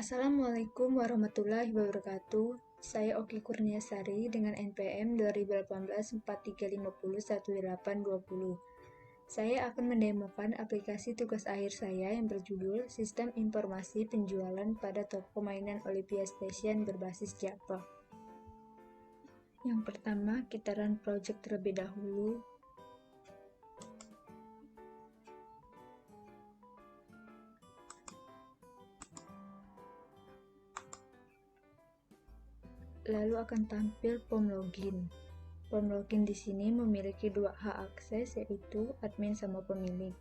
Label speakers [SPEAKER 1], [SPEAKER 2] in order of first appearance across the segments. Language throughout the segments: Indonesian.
[SPEAKER 1] Assalamualaikum warahmatullahi wabarakatuh. Saya Oki Kurniasari dengan NPM 2018-4350-1820. Saya akan mendemokan aplikasi tugas akhir saya yang berjudul Sistem Informasi Penjualan pada Toko Mainan Olympia Station berbasis Java. Yang pertama, kita run project terlebih dahulu. Lalu akan tampil form login. Form login di sini memiliki dua hak akses, yaitu admin sama pemilik.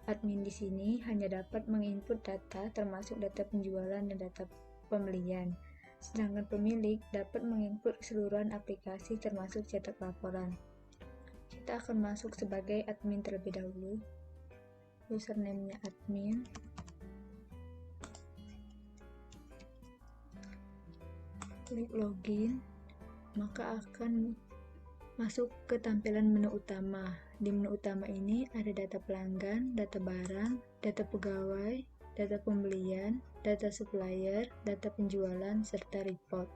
[SPEAKER 1] Admin di sini hanya dapat menginput data termasuk data penjualan dan data pembelian. Sedangkan pemilik dapat menginput keseluruhan aplikasi termasuk cetak laporan. Kita akan masuk sebagai admin terlebih dahulu. Username-nya admin. Klik login, maka akan masuk ke tampilan menu utama. Di menu utama ini ada data pelanggan, data barang, data pegawai, data pembelian, data supplier, data penjualan, serta report.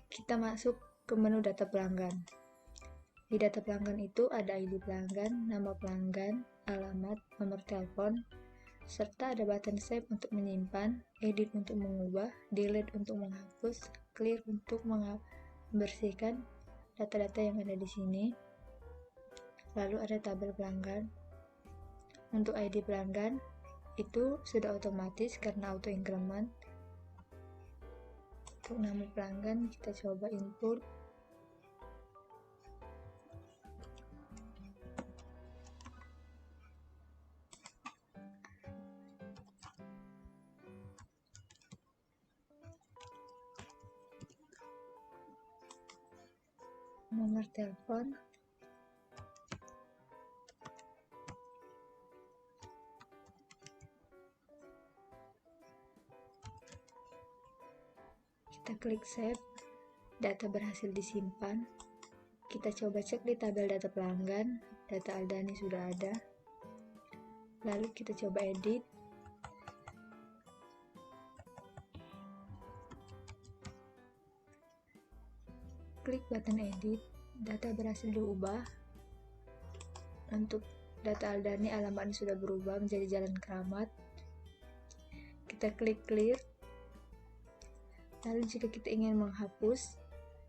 [SPEAKER 1] Kita masuk ke menu data pelanggan. Di data pelanggan itu ada ID pelanggan, nama pelanggan, alamat, nomor telepon, serta ada button save untuk menyimpan, edit untuk mengubah, delete untuk menghapus, clear untuk membersihkan data-data yang ada di sini. Lalu ada tabel pelanggan. Untuk ID pelanggan itu sudah otomatis karena auto increment. Untuk nama pelanggan kita coba input. Nomor telepon, kita klik save, data berhasil disimpan. Kita coba cek di tabel data pelanggan, data Aldani sudah ada. Lalu kita coba edit. Klik button edit, data berhasil diubah. Untuk data Aldani alamatnya sudah berubah menjadi Jalan Keramat. Kita klik clear. Lalu jika kita ingin menghapus,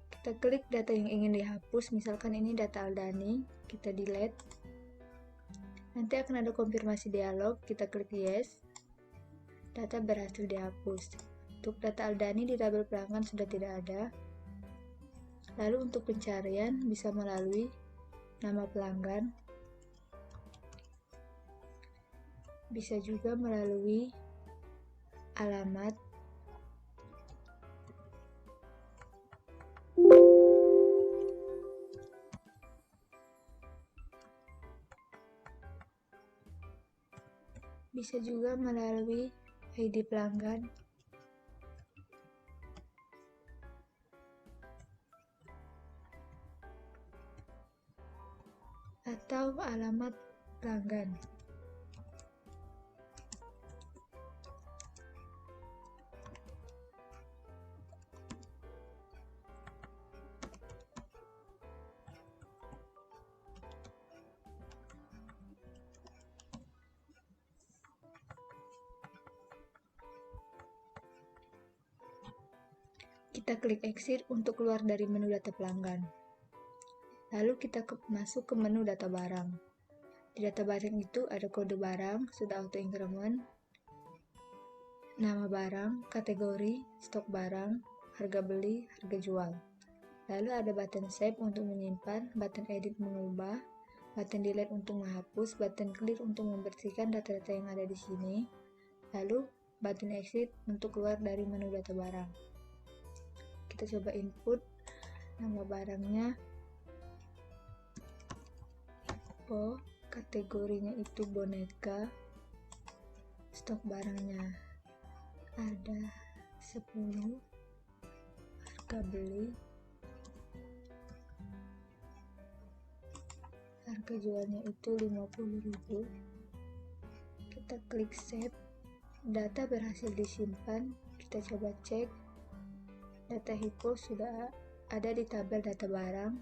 [SPEAKER 1] kita klik data yang ingin dihapus, misalkan ini data Aldani, kita delete. Nanti akan ada konfirmasi dialog, kita klik yes. Data berhasil dihapus. Untuk data Aldani di tabel pelanggan sudah tidak ada. Lalu untuk pencarian bisa melalui nama pelanggan, bisa juga melalui alamat, bisa juga melalui ID pelanggan, atau alamat pelanggan. Kita klik exit untuk keluar dari menu data pelanggan. Lalu kita masuk ke menu data barang. Di data barang itu ada kode barang, sudah auto increment, nama barang, kategori, stok barang, harga beli, harga jual. Lalu ada button save untuk menyimpan, button edit mengubah, button delete untuk menghapus, button clear untuk membersihkan data-data yang ada di sini. Lalu button exit untuk keluar dari menu data barang. Kita coba input nama barangnya, kategorinya itu boneka, stok barangnya ada 10, harga beli, harga jualnya itu 50.000. Kita klik save. Data berhasil disimpan, kita coba cek. Data Hippo sudah ada di tabel data barang.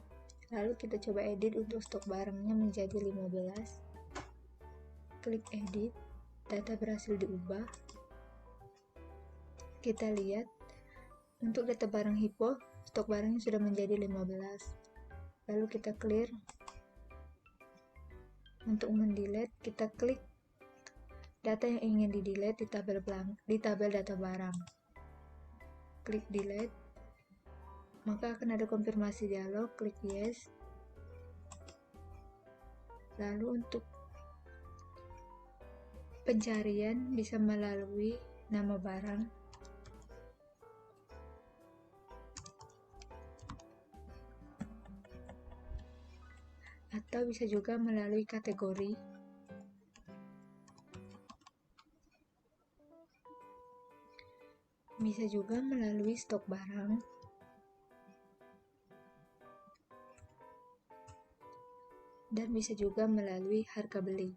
[SPEAKER 1] Lalu kita coba edit untuk stok barangnya menjadi 15. Klik edit, data berhasil diubah. Kita lihat, untuk data barang Hippo, stok barangnya sudah menjadi 15. Lalu kita clear. Untuk mendelete, kita klik data yang ingin di-delete di tabel data barang. Klik delete, maka akan ada konfirmasi dialog, klik yes. Lalu untuk pencarian bisa melalui nama barang, atau bisa juga melalui kategori, bisa juga melalui stok barang, dan bisa juga melalui harga beli.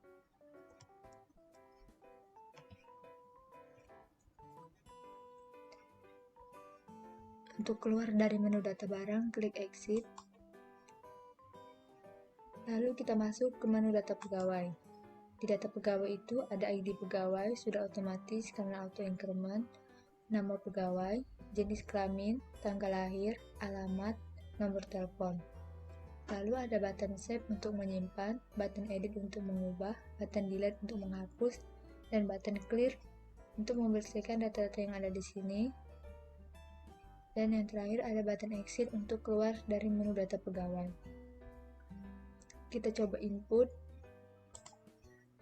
[SPEAKER 1] Untuk keluar dari menu data barang, klik exit. Lalu kita masuk ke menu data pegawai. Di data pegawai itu ada ID pegawai, sudah otomatis karena auto increment, nama pegawai, jenis kelamin, tanggal lahir, alamat, nomor telepon. Lalu ada button save untuk menyimpan, button edit untuk mengubah, button delete untuk menghapus, dan button clear untuk membersihkan data-data yang ada di sini. Dan yang terakhir ada button exit untuk keluar dari menu data pegawai. Kita coba input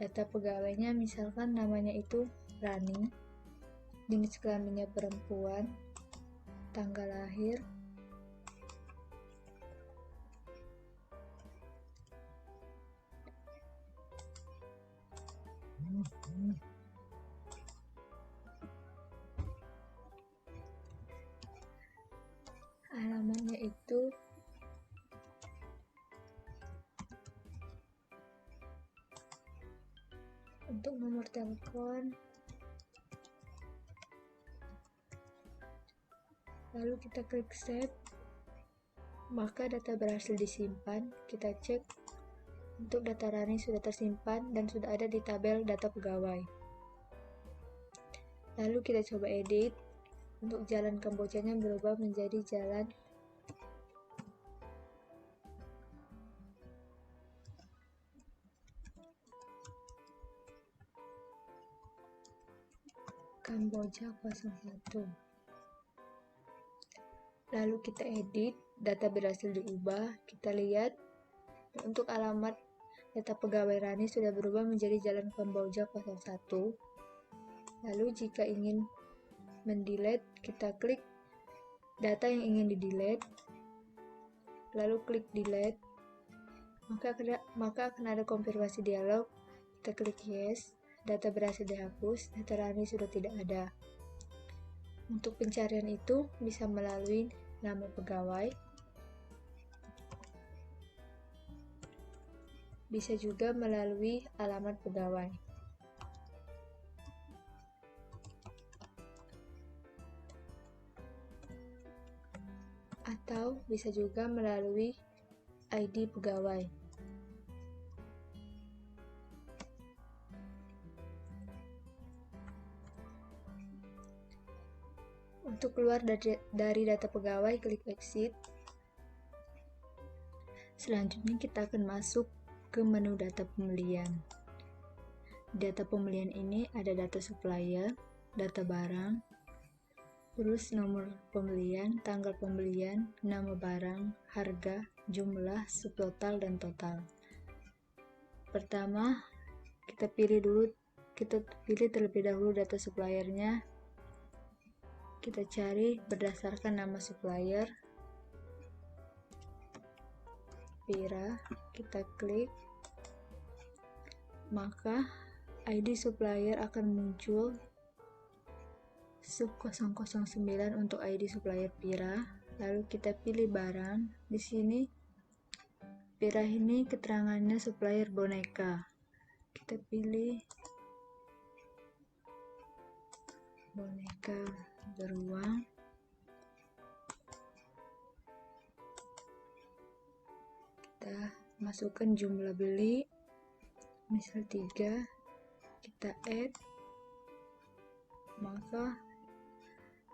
[SPEAKER 1] data pegawainya, misalkan namanya itu Rani, jenis kelaminnya perempuan, tanggal lahir, alamatnya itu untuk nomor telepon. Lalu kita klik save, maka data berhasil disimpan. Kita cek, untuk data Rani sudah tersimpan dan sudah ada di tabel data pegawai. Lalu kita coba edit, untuk jalan Kambojanya berubah menjadi jalan Kamboja 01. Lalu kita edit, data berhasil diubah. Kita lihat, untuk alamat data pegawai Rani sudah berubah menjadi Jalan Kamboja 01. Lalu jika ingin mendelete, kita klik data yang ingin di-delete, lalu klik delete, maka akan ada konfirmasi dialog. Kita klik yes, data berhasil dihapus, data Rani sudah tidak ada. Untuk pencarian itu bisa melalui nama pegawai, bisa juga melalui alamat pegawai. Atau bisa juga melalui ID pegawai. Untuk keluar dari data pegawai, klik exit. Selanjutnya kita akan masuk ke menu data pembelian. Data pembelian ini ada data supplier, data barang, terus nomor pembelian, tanggal pembelian, nama barang, harga, jumlah, subtotal, dan total. Pertama, kita pilih terlebih dahulu data suppliernya. Kita cari berdasarkan nama supplier, Pira, kita klik, maka ID supplier akan muncul sub 009 untuk ID supplier Pira. Lalu kita pilih barang. Di sini Pira ini keterangannya supplier boneka. Kita pilih boneka beruang. Kita masukkan jumlah beli, misal 3, kita add, maka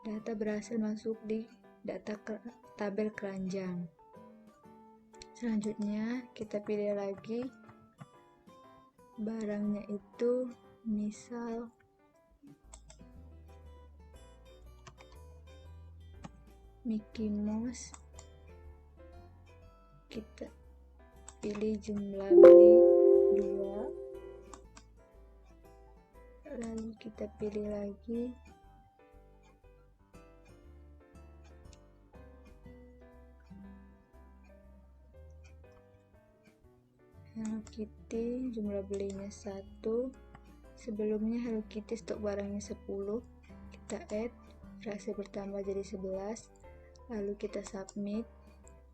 [SPEAKER 1] data berhasil masuk di tabel keranjang. Selanjutnya kita pilih lagi barangnya itu, misal Mickey Mouse. Kita pilih jumlah beli 2, lalu kita pilih lagi Hello Kitty, jumlah belinya 1. Sebelumnya Hello Kitty stok barangnya 10, kita add, berhasil bertambah jadi 11. Lalu kita submit,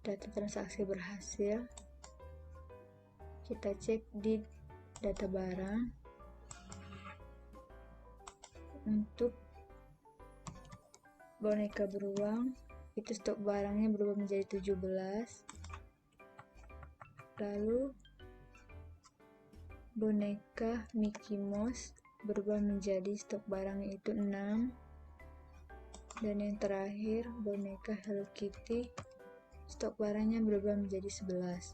[SPEAKER 1] data transaksi berhasil. Kita cek di data barang. Untuk boneka beruang, itu stok barangnya berubah menjadi 17. Lalu boneka Mickey Mouse berubah menjadi stok barangnya itu 6. Dan yang terakhir, boneka Hello Kitty, stok barangnya berubah menjadi 11.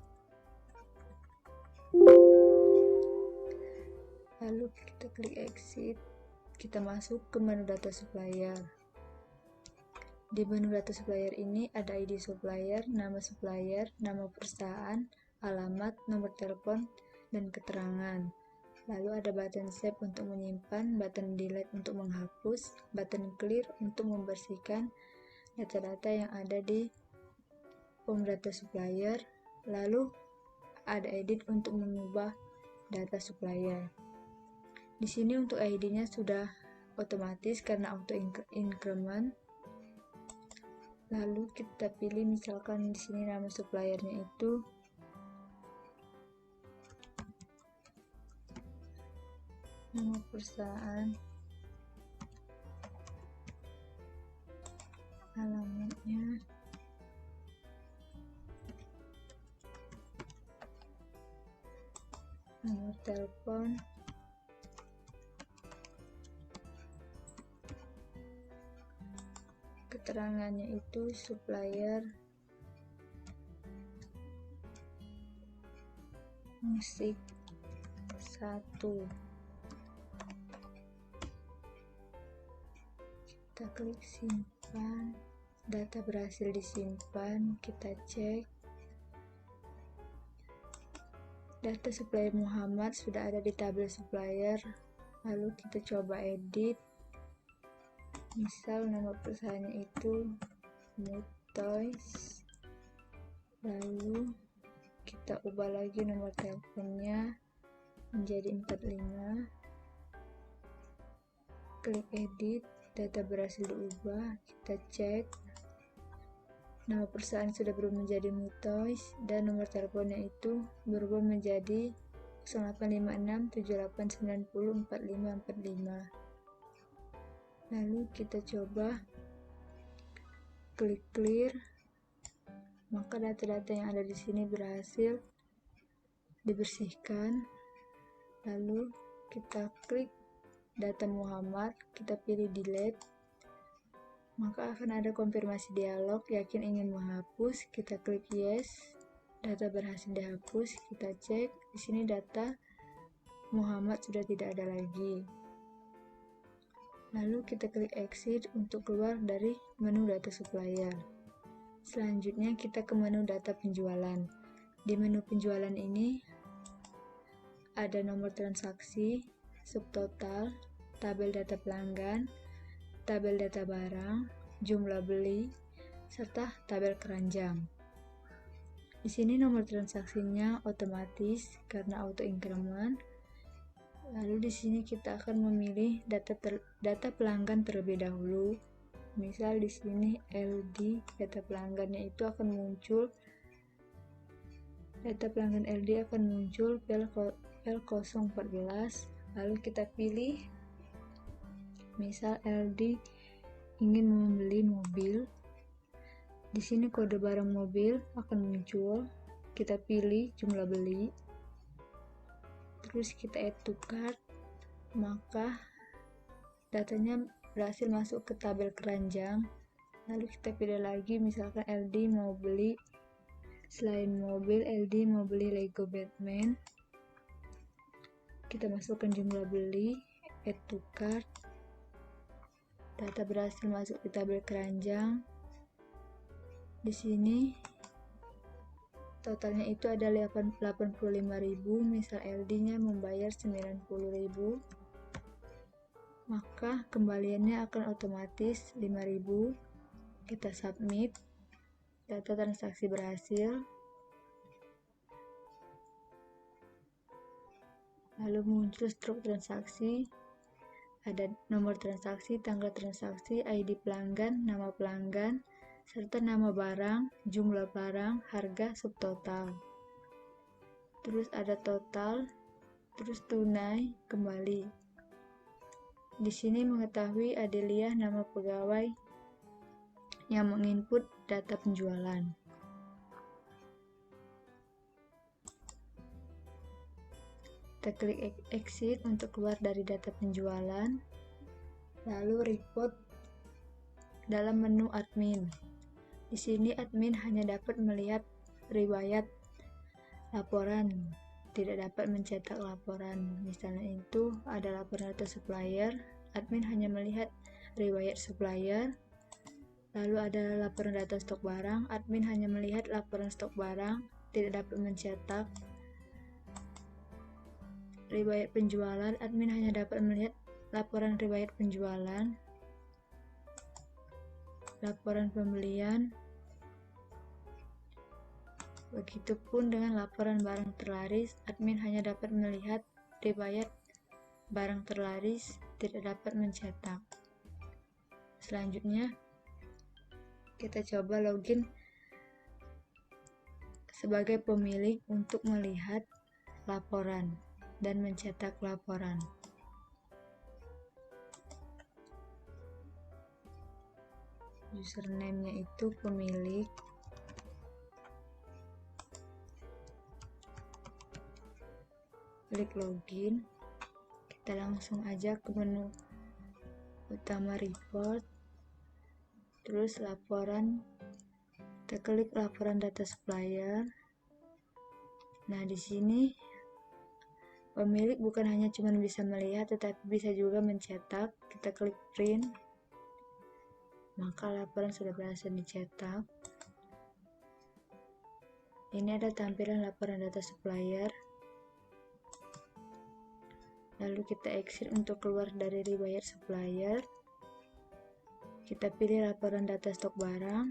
[SPEAKER 1] Lalu kita klik exit, kita masuk ke menu data supplier. Di menu data supplier ini ada ID supplier, nama perusahaan, alamat, nomor telepon, dan keterangan. Lalu ada button save untuk menyimpan, button delete untuk menghapus, button clear untuk membersihkan data-data yang ada di form data supplier. Lalu ada edit untuk mengubah data supplier. Di sini untuk ID-nya sudah otomatis karena auto increment. Lalu kita pilih misalkan di sini nama suppliernya itu nama perusahaan, alamatnya, nomor telepon, keterangannya itu supplier musik 1. Kita klik simpan, data berhasil disimpan. Kita cek data supplier Muhammad sudah ada di tabel supplier. Lalu kita coba edit, misal nama perusahaannya itu Mood Toys. Lalu kita ubah lagi nomor teleponnya menjadi 45. Klik edit, data berhasil diubah. Kita cek nama perusahaan sudah berubah menjadi Mood Toys dan nomor teleponnya itu berubah menjadi 085678904545. Lalu kita coba klik clear, maka data-data yang ada di sini berhasil dibersihkan. Lalu kita klik data Muhammad, kita pilih delete, maka akan ada konfirmasi dialog, yakin ingin menghapus. Kita klik yes, data berhasil dihapus. Kita cek di sini data Muhammad sudah tidak ada lagi. Lalu kita klik exit untuk keluar dari menu data supplier. Selanjutnya kita ke menu data penjualan. Di menu penjualan ini ada nomor transaksi, subtotal, tabel data pelanggan, tabel data barang, jumlah beli, serta tabel keranjang. Di sini nomor transaksinya otomatis karena auto increment. Lalu di sini kita akan memilih data pelanggan terlebih dahulu. Misal di sini LD, data pelanggannya itu akan muncul, data pelanggan LD akan muncul L014. Lalu kita pilih Misal LD ingin membeli mobil. Di sini kode barang mobil akan muncul. Kita pilih jumlah beli. Terus kita add to cart. Maka datanya berhasil masuk ke tabel keranjang. Lalu kita pilih lagi, misalkan LD mau beli selain mobil, LD mau beli Lego Batman. Kita masukkan jumlah beli, add to cart. Data berhasil masuk ke tabel keranjang. Di sini totalnya itu ada 85.000, misal LD-nya membayar 90.000. Maka kembaliannya akan otomatis 5.000. Kita submit. Data transaksi berhasil. Lalu muncul struk transaksi. Ada nomor transaksi, tanggal transaksi, ID pelanggan, nama pelanggan, serta nama barang, jumlah barang, harga, subtotal. Terus ada total, terus tunai, kembali. Di sini mengetahui Adelia nama pegawai yang menginput data penjualan. Kita klik exit untuk keluar dari data penjualan. Lalu report dalam menu admin. Di sini admin hanya dapat melihat riwayat laporan, tidak dapat mencetak laporan. Misalnya itu ada laporan data supplier, admin hanya melihat riwayat supplier. Lalu ada laporan data stok barang, admin hanya melihat laporan stok barang, tidak dapat mencetak. Riwayat penjualan, admin hanya dapat melihat laporan riwayat penjualan. Laporan pembelian. Begitupun dengan laporan barang terlaris, admin hanya dapat melihat riwayat barang terlaris, tidak dapat mencetak. Selanjutnya, kita coba login sebagai pemilik untuk melihat laporan dan mencetak laporan. Username-nya itu pemilik. Klik login. Kita langsung aja ke menu utama report. Terus laporan. Kita klik laporan data supplier. Nah, di sini pemilik bukan hanya cuma bisa melihat, tetapi bisa juga mencetak. Kita klik print. Maka laporan sudah berhasil dicetak. Ini ada tampilan laporan data supplier. Lalu kita exit untuk keluar dari riwayat supplier. Kita pilih laporan data stok barang.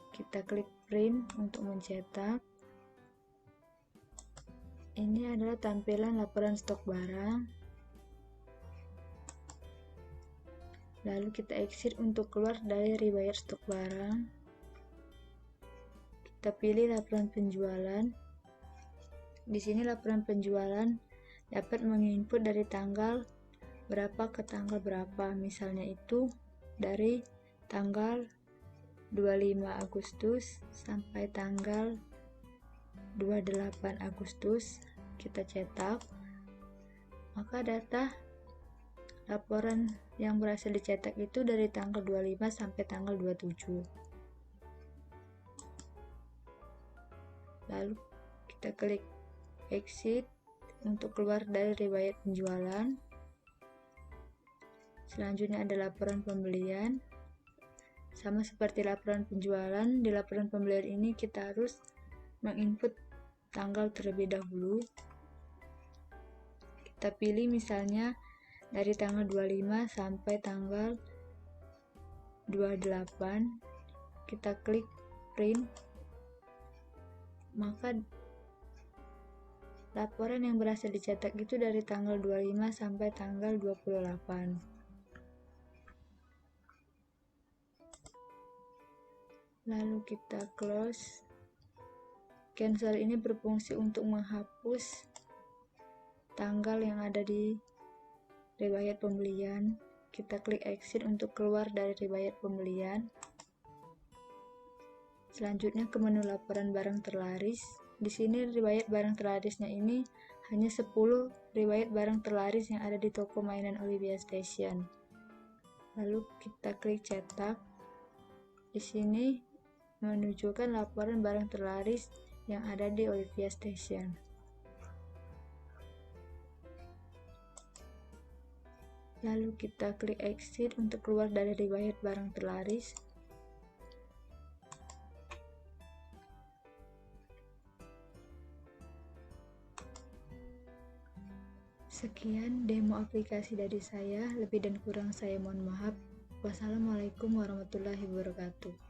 [SPEAKER 1] Kita klik print untuk mencetak. Ini adalah tampilan laporan stok barang. Lalu kita exit untuk keluar dari riwayat stok barang. Kita pilih laporan penjualan. Di sini laporan penjualan dapat menginput dari tanggal berapa ke tanggal berapa. Misalnya itu dari tanggal 25 Agustus sampai tanggal 28 Agustus. Kita cetak. Maka data laporan yang berhasil dicetak itu dari tanggal 25 sampai tanggal 27. Lalu kita klik exit untuk keluar dari riwayat penjualan. Selanjutnya ada laporan pembelian. Sama seperti laporan penjualan, di laporan pembelian ini kita harus menginput tanggal terlebih dahulu. Kita pilih misalnya dari tanggal 25 sampai tanggal 28. Kita klik print. Maka laporan yang berhasil dicetak itu dari tanggal 25 sampai tanggal 28. Lalu kita close. Cancel ini berfungsi untuk menghapus tanggal yang ada di riwayat pembelian. Kita klik exit untuk keluar dari riwayat pembelian. Selanjutnya ke menu laporan barang terlaris. Di sini riwayat barang terlarisnya ini hanya 10 riwayat barang terlaris yang ada di toko mainan Olivia Station. Lalu kita klik cetak. Di sini menunjukkan laporan barang terlaris yang ada di Olivia Station. Lalu kita klik exit untuk keluar dari riwayat barang terlaris. Sekian demo aplikasi dari saya, lebih dan kurang saya mohon maaf. Wassalamualaikum warahmatullahi wabarakatuh.